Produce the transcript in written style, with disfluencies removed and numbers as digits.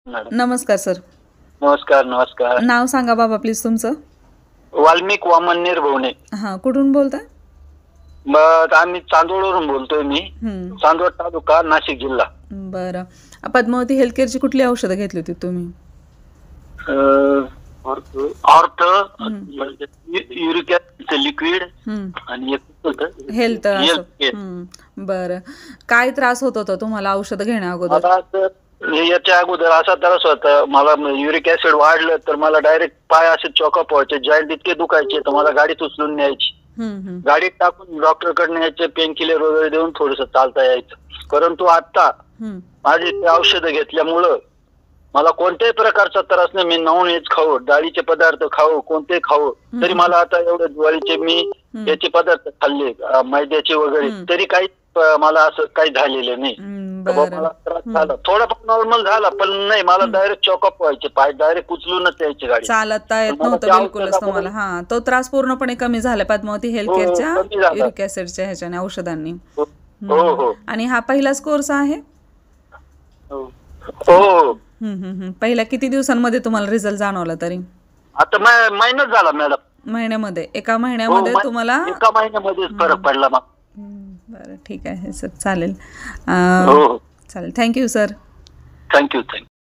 Madam. नमस्कार sir. नमस्कार नमस्कार. नाव सांगा बाबा प्लीज तुमचं. वाल्मिक वामन निर्भवणे. हां, कुठून बोलताय? मग आम्ही चांदोडवरून बोलतोय मी. चांदोड तालुका, नाशिक जिल्हा. बरं. पद्मावती हेल्थ केअरची कुठली औषधं घेतली होती तुम्ही? ऑर्थ, युरिक ऍसिड लिक्विड आणि एक होतं हेल्थ. हेल्थ. बरं. काय त्रास होत होता तुम्हाला औषधं घेण्या अगोदर? मला तर याच्या अगोदर असा त्रास होता, मला युरिक ऍसिड वाढलं तर मला डायरेक्ट पाय असे चॉकअप व्हायचे, जॉईंट इतके दुखायचे तर मला गाडीत उचलून न्यायची. गाडीत टाकून डॉक्टर कडे न्यायचे, पेन किलर वगैरे देऊन थोडस चालता यायचं. परंतु आता माझे ते औषधं घेतल्यामुळं मला कोणत्याही प्रकारचा त्रास नाही. मी नॉन व्हेज खाऊ, डाळीचे पदार्थ खाऊ, कोणते खाऊ, तरी मला आता एवढे ज्वारीचे मी याचे पदार्थ खाल्ले, मैद्याचे वगैरे, तरी काही मला असं काही झालेलं नाही. मला त्रास झाला थोडाफार नॉर्मल झाला, पण नाही मला डायरेक्ट चॉकअप व्हायचे, पाय डायरेक्ट उचलूनच यायची गाडी, चालता येत नव्हतं बिलकुलच तुम्हाला. हा, तो त्रास पूर्णपणे कमी झाला पद्मावती हेल्थ केअरच्या युरिक ऍसिडच्या ह्याच्याने औषधांनी. हो. आणि हा पहिलाच कोर्स आहे? हो. पहिल्या किती दिवसांमध्ये तुम्हाला रिझल्ट जाणवला तरी? आता महिनाच झाला मॅडम. महिन्यामध्ये? एका महिन्यामध्ये तुम्हाला? एका महिन्यामध्ये फरक पडला मग. बरं, ठीक आहे सर, चालेल. हो. चालेल. Thank you sir. थँक्यू.